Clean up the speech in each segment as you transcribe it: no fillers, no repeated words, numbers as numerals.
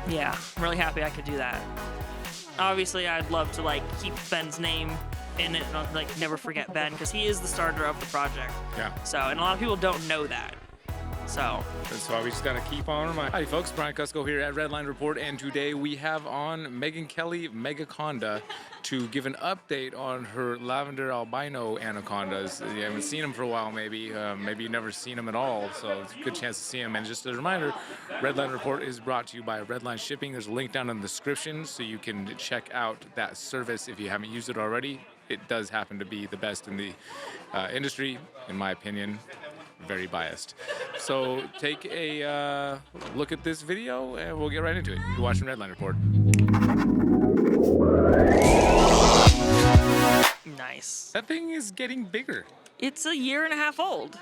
Yeah, I'm really happy I could do that. Obviously, I'd love to like keep Ben's name in it and like never forget Ben because he is the starter of the project. Yeah. So, and a lot of people don't know that. So that's why we just gotta keep on reminding. Hi folks, Brian Cusco here at Redline Report, and today we have on Megan Kelly Megaconda to give an update on her lavender albino anacondas. You haven't seen them for a while, maybe you've never seen them at all, so it's a good chance to see them. And just a reminder, Redline Report is brought to you by Redline Shipping. There's a link down in the description so you can check out that service if you haven't used it already. It does happen to be the best in the industry, in my opinion. Very biased. So take a look at this video and we'll get right into it. You're watching Redline Report. nice. That thing is getting bigger. It's a year and a half old.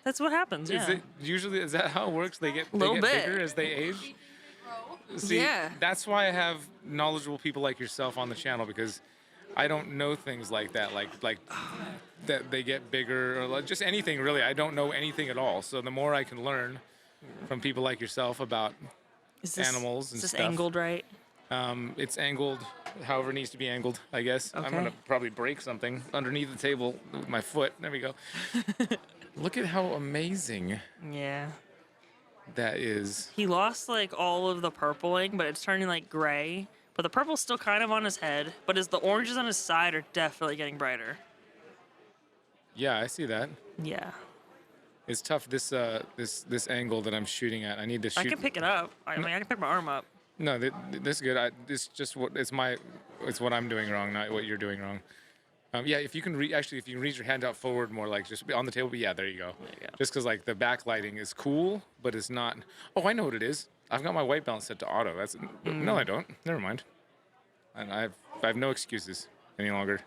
That's what happens. Yeah. Is that how it works? They get bigger as they age? See, yeah. That's why I have knowledgeable people like yourself on the channel, because I don't know things like that, like that they get bigger, or like just anything really. I don't know anything at all. So the more I can learn from people like yourself about animals and stuff. Is this angled right? It's angled however it needs to be angled, I guess. Okay. I'm gonna probably break something underneath the table with my foot. There we go. Look at how amazing Yeah. that is. He lost like all of the purpling, but it's turning like gray. But the purple's still kind of on his head, but the oranges on his side are definitely getting brighter. Yeah, I see that. Yeah. It's tough, this angle that I'm shooting at. I need to shoot. I can pick it up. I mean, I can pick my arm up. No, this is good. It's just it's what I'm doing wrong, not what you're doing wrong. Yeah, if you can if you can reach your hand out forward more, like just on the table. But yeah, there you go. There you go. Just because like the backlighting is cool, but it's not. Oh, I know what it is. I've got my white balance set to auto. No, I don't. Never mind. And I have no excuses any longer.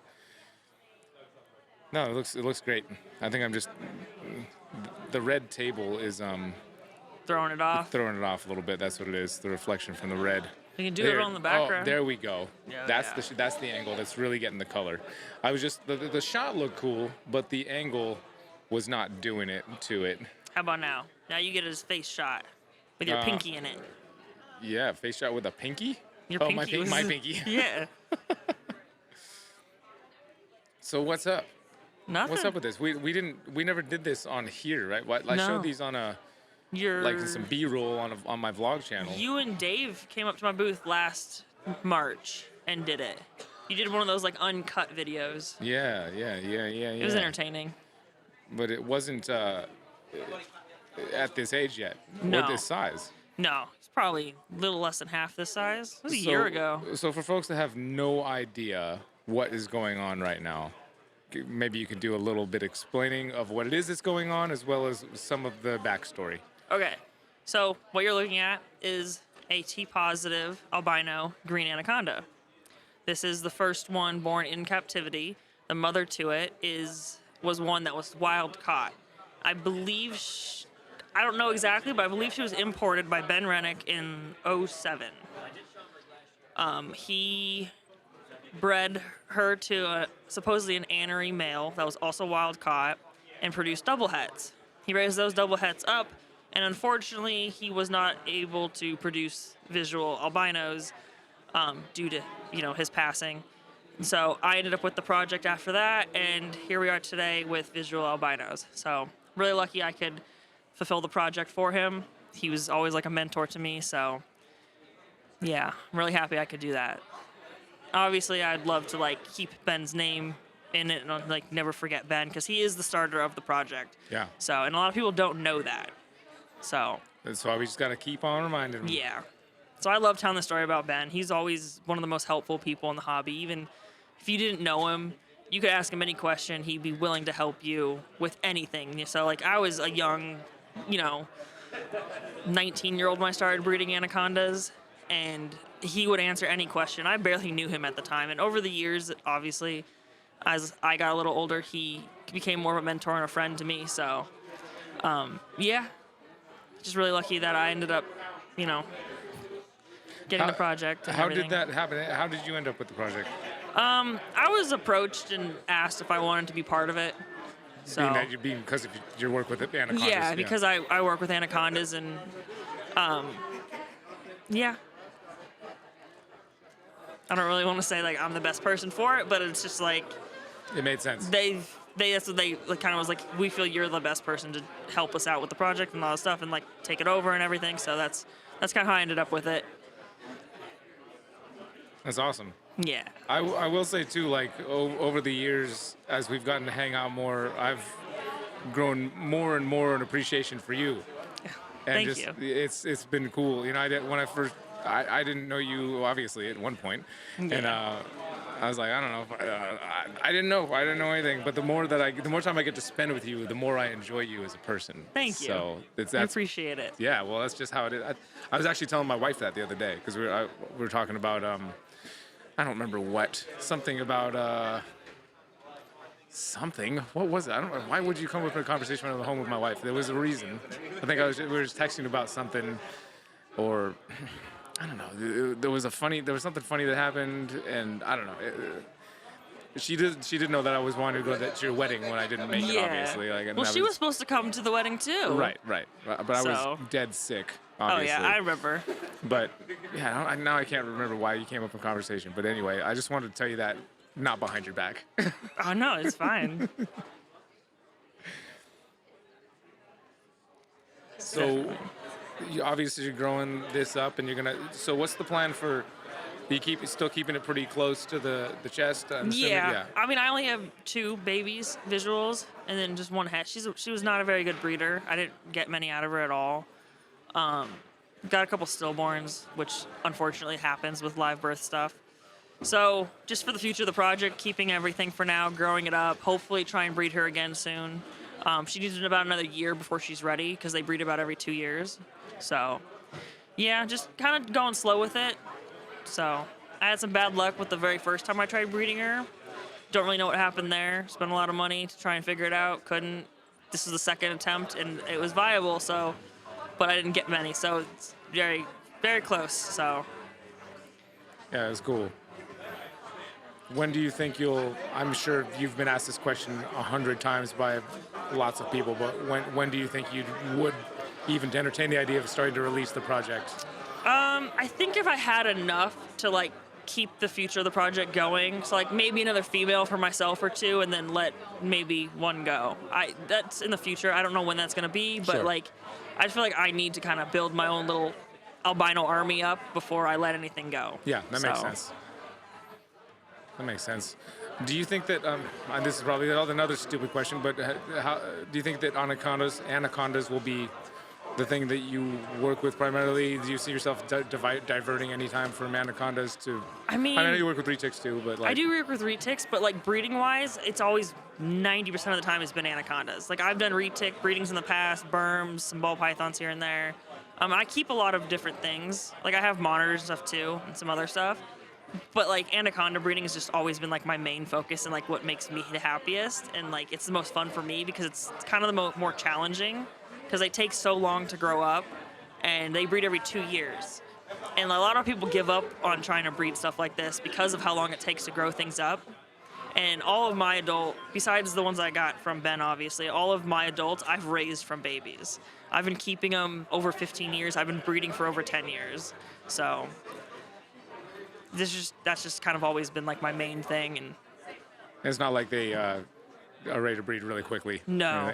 No, it looks great. I think I'm just the red table is Throwing it off. throwing it off a little bit. That's what it is. The reflection from the red. You can do it on the background. Oh, there we go. Yeah, that's the angle that's really getting the color. I was just the shot looked cool, but the angle was not doing it to it. How about now? Now you get his face shot with your pinky in it. Yeah, face shot with a pinky. Your pinky my pinky. Yeah. So what's up? Nothing. What's up with this? We never did this on here, right? I showed these on some B-roll on my vlog channel. You and Dave came up to my booth last March and did it. You did one of those like uncut videos. Yeah. It was entertaining. But it wasn't at this age yet. No. Or this size. No, it's probably a little less than half this size. It was a year ago. So for folks that have no idea what is going on right now, maybe you could do a little bit explaining of what it is that's going on, as well as some of the backstory. Okay, so what you're looking at is a T-positive albino green anaconda. This is the first one born in captivity. The mother to it was one that was wild caught. I believe, I don't know exactly, but I believe she was imported by Ben Rennick in 2007. He bred her to supposedly an anery male that was also wild caught and produced double hets. He raised those double hets up, and unfortunately he was not able to produce visual albinos due to his passing. So I ended up with the project after that, and here we are today with visual albinos. So really lucky I could fulfill the project for him. He was always like a mentor to me, so yeah, I'm really happy I could do that. Obviously, I'd love to like keep Ben's name in it and like never forget Ben because he is the starter of the project. Yeah. So, and a lot of people don't know that. So that's why we just got to keep on reminding them. Yeah. So I love telling the story about Ben. He's always one of the most helpful people in the hobby. Even if you didn't know him, you could ask him any question. He'd be willing to help you with anything. So like I was a young, 19-year-old when I started breeding anacondas, and he would answer any question. I barely knew him at the time. And over the years, obviously, as I got a little older, he became more of a mentor and a friend to me. So, yeah, just really lucky that I ended up, getting the project. And how everything. did that happen? How did you end up with the project? I was approached and asked if I wanted to be part of it. So Because of your work with anacondas. Yeah, because I work with anacondas and, yeah. I don't really want to say like I'm the best person for it, but it's just like It made sense. that's what they like, kind of was like, we feel you're the best person to help us out with the project and all that stuff and like take it over and everything. So that's kind of how I ended up with it. That's awesome. Yeah. I will say too, like over the years, as we've gotten to hang out more, I've grown more and more an appreciation for you. And Thank you. It's been cool. You know, I didn't know you obviously at one point, Yeah. and I was like, I don't know. I didn't know. I didn't know anything. But the more time I get to spend with you, the more I enjoy you as a person. Thank you. So I that's appreciate it. yeah. Well, that's just how it is. I was actually telling my wife that the other day because we were talking about I don't remember something about something. What was it? I don't know. Why would you come up with a conversation when I was home with my wife? There was a reason. I think we were just texting about something, or I don't know. There was something funny that happened, and I don't know. She did know that I was wanting to go to your wedding when I didn't make it, obviously. Well, she was supposed to come to the wedding too. Right. But I was dead sick, obviously. Oh yeah, I remember. But yeah, now I can't remember why you came up in conversation. But anyway, I just wanted to tell you that, not behind your back. Oh no, it's fine. So, obviously you're growing this up, and you're gonna. So, what's the plan for? Still keeping it pretty close to the chest? I'm assuming? Yeah. I mean, I only have 2 babies visuals, and then just 1 hat. She was not a very good breeder. I didn't get many out of her at all. Got a couple stillborns, which unfortunately happens with live birth stuff. So just for the future of the project, keeping everything for now, growing it up, hopefully try and breed her again soon. She needs about another year before she's ready because they breed about every 2 years. So yeah, just kind of going slow with it. So I had some bad luck with the very first time I tried breeding her. Don't really know what happened there. Spent a lot of money to try and figure it out. Couldn't. This was the second attempt, and it was viable. So, but I didn't get many. So it's very, very close. So Yeah, it's cool. When do you think I'm sure you've been asked this question 100 times by lots of people, but when do you think you would even entertain the idea of starting to release the project? I think if I had enough to like keep the future of the project going, so like maybe another female for myself or 2, and then let maybe 1 go. That's in the future. I don't know when that's gonna be, but Sure. like I just feel like I need to kind of build my own little albino army up before I let anything go. Yeah, that makes sense. That makes sense. Do you think that, and this is probably another stupid question, but how do you think that anacondas will be the thing that you work with primarily? Do you see yourself diverting any time from anacondas to? I know you work with retics too, but like. I do work with retics, but like breeding wise, it's always 90% of the time it's been anacondas. Like I've done retic breedings in the past, berms, some ball pythons here and there. I keep a lot of different things. Like I have monitors and stuff too, and some other stuff. But like anaconda breeding has just always been like my main focus and like what makes me the happiest, and like it's the most fun for me because it's kind of the more challenging because they take so long to grow up and they breed every 2 years. And a lot of people give up on trying to breed stuff like this because of how long it takes to grow things up. And all of my besides the ones I got from Ben, obviously, all of my adults I've raised from babies. I've been keeping them over 15 years. I've been breeding for over 10 years. So that's just kind of always been like my main thing. And it's not like they are ready to breed really quickly. No.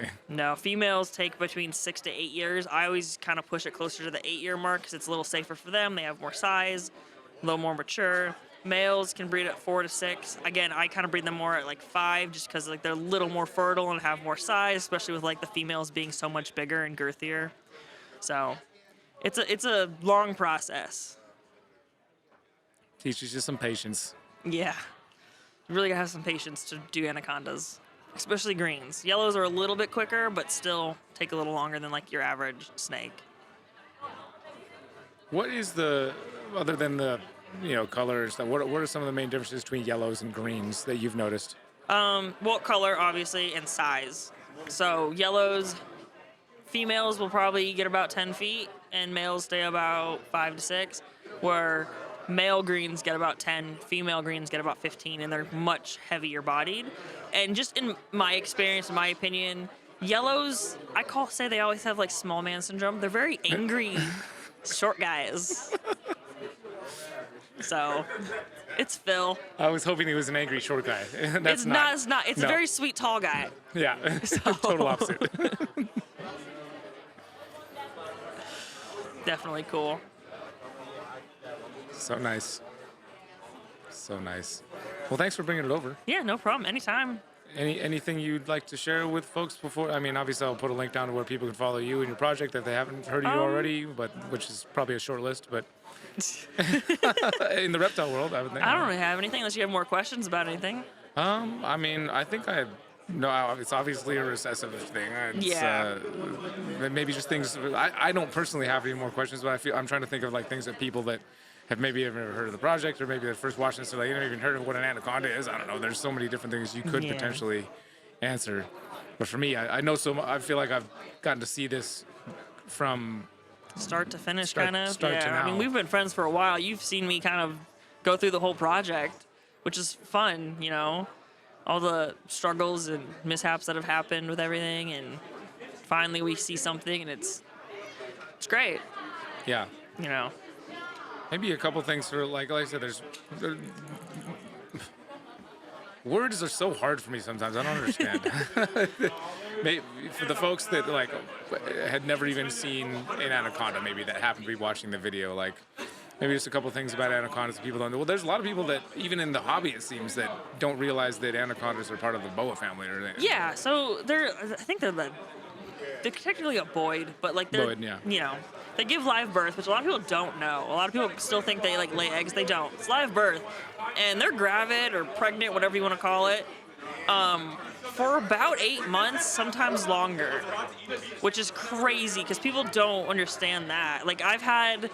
Females take between 6 to 8 years. I always kind of push it closer to the 8-year mark because it's a little safer for them. They have more size, a little more mature. Males can breed at 4 to 6. Again, I kind of breed them more at like 5 just because like they're a little more fertile and have more size, especially with like the females being so much bigger and girthier. So it's a long process. Teaches you some patience. Yeah. You really gotta have some patience to do anacondas, especially greens. Yellows are a little bit quicker, but still take a little longer than like your average snake. What is other than the color and stuff, what are some of the main differences between yellows and greens that you've noticed? Well, color, obviously, and size. So yellows, females will probably get about 10 feet, and males stay about 5 to 6, where male greens get about 10, female greens get about 15, and they're much heavier bodied. And just in my experience, in my opinion, yellows, say they always have like small man syndrome. They're very angry, short guys. So It's Phil. I was hoping he was an angry short guy. That's It's not. It's not. It's No. a very sweet tall guy. Yeah, total opposite. Definitely cool. So nice. So nice. Well, thanks for bringing it over. Yeah, no problem. Anytime. Anything you'd like to share with folks before? I mean, obviously, I'll put a link down to where people can follow you and your project if they haven't heard of you already, but which is probably a short list. But in the reptile world, I would think. I don't really have anything unless you have more questions about anything. I mean, I think no, it's obviously a recessive thing. It's, Yeah. Maybe just things. I don't personally have any more questions, but I'm trying to think of like things that people that have maybe never heard of the project, or maybe they're first watching this, or they haven't even heard of what an anaconda is. I don't know. There's so many different things you could potentially answer. But for me, I know so much. I feel like I've gotten to see this from Start to finish, Start- kind of. start to I mean, now. we've been friends for a while. You've seen me kind of go through the whole project, which is fun, you know, all the struggles and mishaps that have happened with everything, and finally we see something, and it's great, yeah. you know. Maybe a couple things for like I said. Words are so hard for me sometimes. I don't understand. Maybe for the folks that like had never even seen an anaconda, maybe that happened to be watching the video, like maybe just a couple things about anacondas that people don't know. Well, there's a lot of people that even in the hobby, it seems, that don't realize that anacondas are part of the boa family or anything. Yeah, so I think they're technically a boid, but like they're, Boid, yeah. you know, they give live birth, which a lot of people don't know. A lot of people still think they like lay eggs. They don't. It's live birth, and they're gravid or pregnant, whatever you want to call it, for about 8 months, sometimes longer, which is crazy because people don't understand that. Like I've had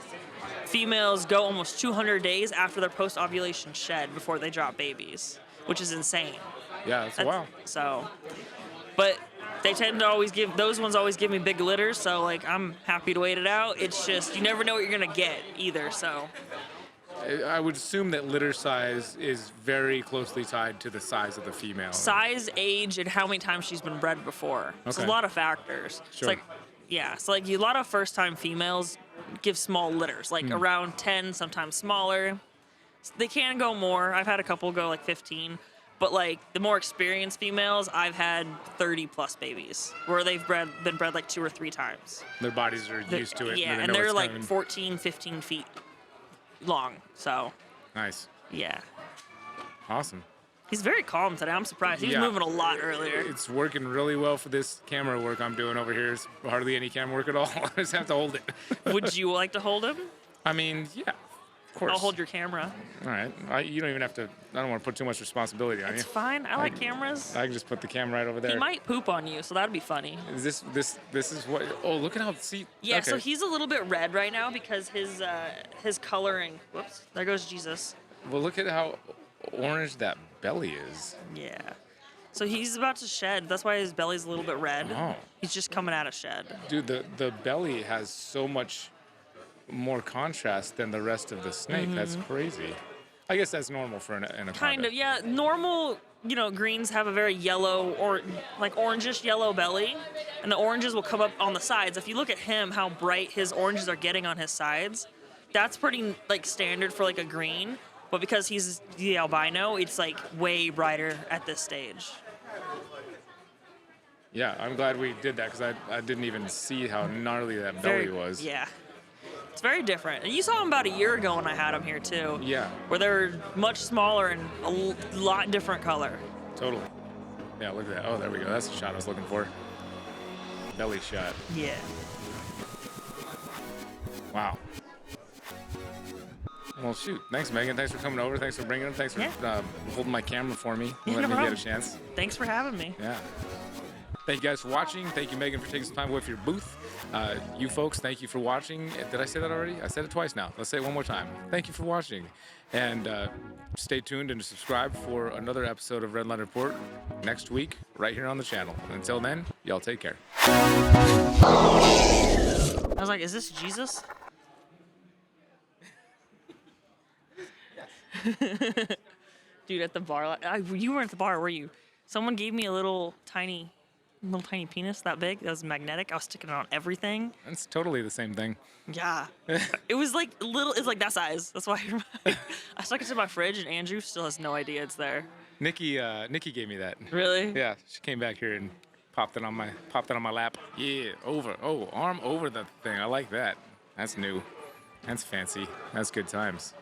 females go almost 200 days after their post-ovulation shed before they drop babies, which is insane. Yeah, that's wow. So, but they tend to always those ones always give me big litters, so like I'm happy to wait it out. It's just you never know what you're gonna get either. So I would assume that litter size is very closely tied to the size of the female. size, age, and how many times she's been bred before. It's a Okay. lot of factors. Sure. It's like so like a lot of first-time females give small litters, like around 10, sometimes smaller. They can go more. I've had a couple go like 15. But like the more experienced females, I've had 30 plus babies where they've been bred like 2 or 3 times. Their bodies are used to it. Yeah, they and know they're it's like coming. 14, 15 feet long. So Nice. yeah, Awesome. he's very calm today. I'm surprised. He was Yeah. moving a lot earlier. It's working really well for this camera work I'm doing over here. It's hardly any camera work at all. I just have to hold it. Would you like to hold him? I mean, yeah, of course. I'll hold your camera. All right. You don't even have to. I don't want to put too much responsibility on It's you. fine. I like cameras. I can just put the camera right over there. He might poop on you, so that'd be funny. Is this is what? Oh, look at how Yeah, okay. so he's a little bit red right now because his coloring. Whoops, there goes Jesus. Well, look at how orange that belly is. Yeah. So he's about to shed. That's why his belly's a little bit red. Oh. He's just coming out of shed. Dude, the belly has so much more contrast than the rest of the snake. That's crazy. I guess that's normal for an anaconda. Kind of, yeah. Normal, greens have a very yellow or like orangish yellow belly, and the oranges will come up on the sides. If you look at him, how bright his oranges are getting on his sides, that's pretty like standard for like a green. But because he's the albino, it's like way brighter at this stage. Yeah, I'm glad we did that because I didn't even see how gnarly that belly was. Yeah. It's very different. And you saw him about a year ago when I had him here too. Yeah. Where they were much smaller and a lot different color. Totally. Yeah, look at that. Oh, there we go. That's the shot I was looking for. Belly shot. Yeah. Wow. Well, shoot. Thanks, Megan. Thanks for coming over. Thanks for bringing him. Thanks for holding my camera for me. Yeah, Letting no me get problem. a chance. Thanks for having me. Yeah. Thank you guys for watching. Thank you, Megan, for taking some time away from your booth. You folks, thank you for watching. Did I say that already? I said it twice now. Let's say it one more time. Thank you for watching. And stay tuned and subscribe for another episode of Redline Report next week, right here on the channel. Until then, y'all take care. I was like, is this Jesus? Dude, at the bar, you weren't at the bar, were you? Someone gave me a little tiny little tiny penis that big. That was magnetic. I was sticking it on everything. That's totally the same thing. Yeah. It was like little. It's like that size. That's why I stuck it to my fridge, and Andrew still has no idea it's there. Nikki gave me that. Really? Yeah, she came back here and popped it on my lap. Yeah, arm over the thing. I like that. That's new. That's fancy. That's good times.